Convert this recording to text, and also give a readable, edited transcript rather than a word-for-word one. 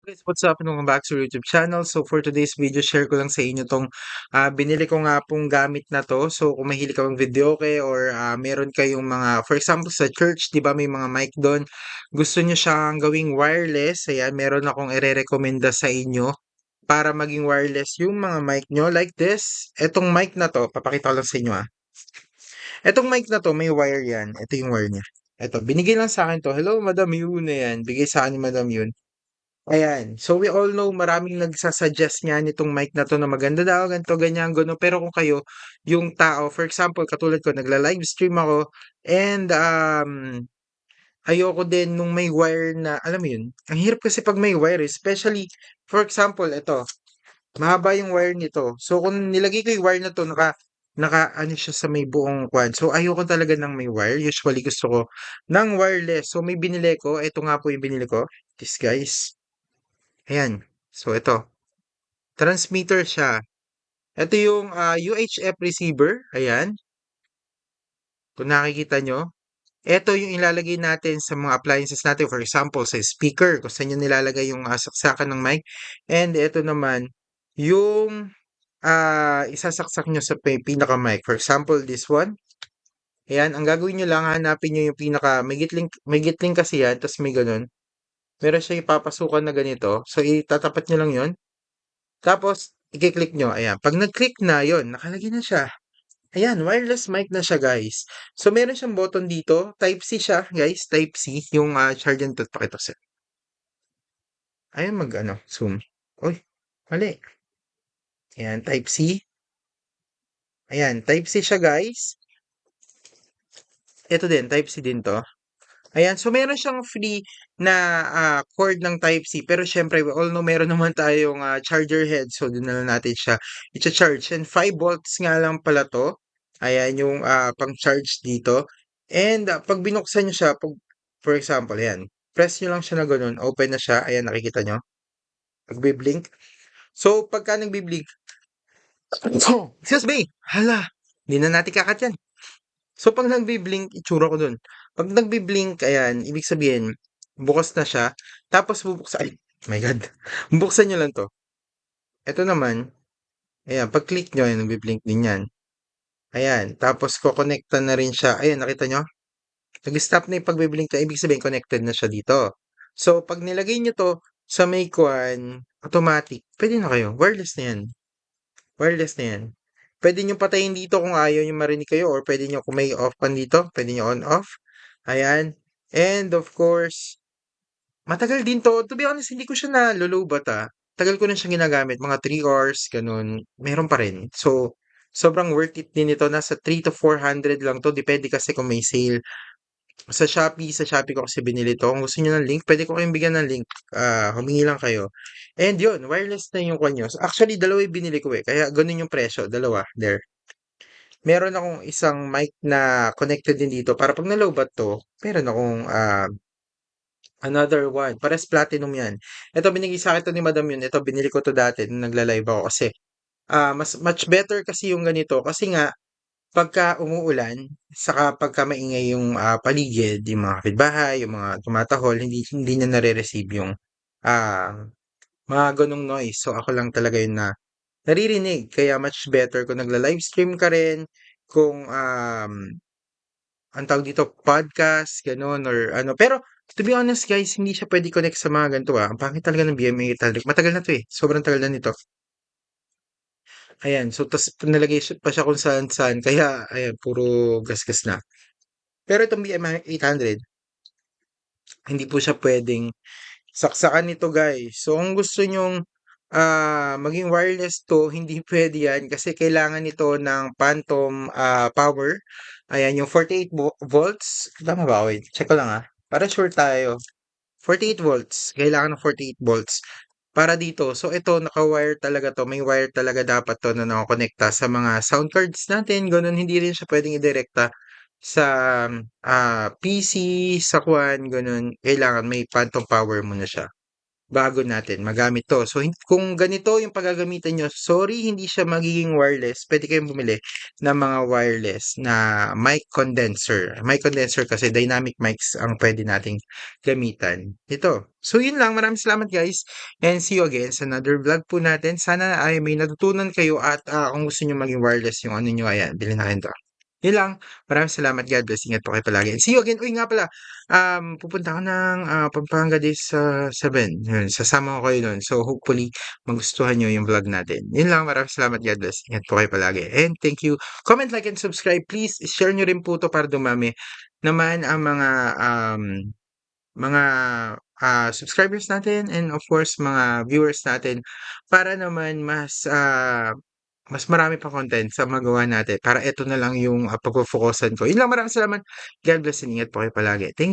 Guys, what's up? Welcome back to YouTube channel. So for today's video, share ko lang sa inyo tong binili ko nga pong gamit na to. So kung mahilig ka ng video okay or meron kayong mga, for example sa church, di ba may mga mic doon, gusto nyo siyang gawing wireless, ayan, meron akong ire-recommenda sa inyo para maging wireless yung mga mic nyo like this. Etong mic na to, papakita ko lang sa inyo ah. Etong mic na to, may wire yan. Ito yung wire niya. Ito, binigay lang sa akin to. Hello, Madam Yun na yan. Bigay sa akin ni Madam Yun. Ayan. So we all know maraming nagsasuggest nga nitong mic na 'to na maganda daw, ganito, ganyan, gano'n. Pero kung kayo, yung tao, for example, katulad ko, nagla-livestream ako and ayoko din nung may wire na, alam mo yun, ang hirap kasi pag may wire, especially, for example, ito, mahaba yung wire nito. So kung nilagay ko yung wire na 'to, naka-ano siya sa may buong kwan. So ayoko talaga ng may wire. Usually gusto ko ng wireless. So may binili ko, ito nga po yung binili ko. This guys. Ayan. So, ito. Transmitter siya. Ito yung UHF receiver. Ayan. Kung nakikita nyo. Ito yung ilalagay natin sa mga appliances natin. For example, sa speaker. Kung saan nyo nilalagay yung saksakan ng mic. And ito naman, yung isasaksak nyo sa pinaka-mic. For example, this one. Ayan. Ang gagawin nyo lang, hanapin nyo yung pinaka, may gitling kasi yan. Tapos may ganun. Meron siya ipapasukan na ganito. So, itatapat nyo lang yon. Tapos, i-click nyo. Ayan. Pag nag-click na, yon nakalagay na siya. Ayan, wireless mic na siya, guys. So, meron siyang button dito. Type-C siya, guys. Type-C. Yung charge and pakita ko sa'yo. Ayan, ano, zoom. Uy, mali. Ayan, Type-C. Ayan, Type-C siya, guys. Ito din, Type-C din to. Ayan, so meron siyang free na cord ng Type-C. Pero syempre, we all know meron naman tayong charger head. So, doon na lang natin siya i-charge. And 5 volts nga lang pala to. Ayan, yung pang-charge dito. And pag binuksan nyo siya, for example, ayan, press nyo lang siya na ganun. Open na siya. Ayan, nakikita nyo. Nagbi-blink. So, pagka nagbi-blink, excuse me, hala, hindi na natin kakat yan. So, pag nagbi-blink, itsura ko dun. Pag nagbi-blink, ayan, ibig sabihin, bukas na siya. Tapos bubuksan, ay, my God. Buksan nyo lang to. Ito naman, ayan, pag-click nyo, ayan, nagbi-blink din yan. Ayan, tapos ko-connectan na rin siya. Ayan, nakita nyo? Nag-stop na yung pagbi-blink niya, ibig sabihin, connected na siya dito. So, pag nilagay nyo to sa may kuan, automatic, pwede na kayo. Wireless na yan. Wireless na yan. Pwede nyo patayin dito kung ayaw nyo marinig kayo or pwede nyo kung may off pan dito, pwede nyo on off. Ayan. And of course, matagal din to. To be honest, hindi ko siya nalulubat Tagal ko na siyang ginagamit. Mga 3 hours, ganun. Meron pa rin. So, sobrang worth it din ito. Nasa 3 to 400 lang to. Depende kasi kung may sale. Sa Shopee ko kasi binili to. Kung gusto niyo ng link, pwede ko kayong bigyan ng link. Humingi lang kayo. And yun, wireless na yung kanyo. Actually, dalawa yung binili ko eh. Kaya ganun yung presyo. Dalawa. There. Meron akong isang mic na connected din dito para pag nalobat to, meron akong another one. Pares platinum yan. Ito binigay sa akin to ni Madam yun. Ito binili ko to dati nung nagla-live ako kasi mas much better kasi yung ganito kasi nga pagka umuulan saka pagka maingay yung paligid, yung mga kapitbahay, yung mga tumatahol, hindi niya nare-receive yung ah, mga ganong noise. So ako lang talaga yun na naririnig. Kaya much better kung nagla-livestream ka rin, kung ang tawag dito, podcast, gano'n, or ano. Pero, to be honest guys, hindi siya pwede connect sa mga ganito Ang pangit talaga ng BMA Talrec. Matagal na to eh. Sobrang tagal na nito. Ayan. So, tas nalagay pa siya kung saan saan. Kaya, ayan, puro gasgas na. Pero itong BMI 800, hindi po siya pwedeng saksakan nito guys. So, kung gusto nyong maging wireless to, hindi pwede yan kasi kailangan nito ng phantom power. Ayan, yung 48 volts. Tama ba? Wait, check ko lang para sure tayo. 48 volts. Kailangan ng 48 volts. Para dito. So, ito, naka-wire talaga to. May wire talaga dapat to na nakakonekta sa mga sound cards natin. Ganun, hindi rin siya pwedeng idirekta sa PC, sa kwan, ganun. Kailangan may phantom power muna siya. bago natin magamit 'to. So, kung ganito yung paggagamitan niyo, sorry hindi siya magiging wireless, puwede kayong bumili ng mga wireless na mic condenser. Mic condenser kasi dynamic mics ang puwede nating gamitan nito. So, yun lang, maraming salamat guys and see you again sa another vlog po natin. Sana ay may natutunan kayo at, kung gusto niyo maging wireless yung ano niyo, ayan, bilhin na kayo nito. Yun lang, maraming salamat, God bless, ingat po kayo palagi and see you again. Uy, nga pala, pupunta ako ng, Pampanga this, 7, yun sasama ko kayo dun. So, hopefully magustuhan niyo yung vlog natin. Yun lang, maraming salamat, God bless, ingat po kayo palagi and thank you. Comment, like, and subscribe please, share niyo rin po 'to para dumami naman ang mga, subscribers natin and of course mga viewers natin para naman mas marami pang content sa magawa natin para eto na lang yung, pagfo-focusan ko. Yun lang, maraming salamat. God bless and ingat po kayo palagi. Thank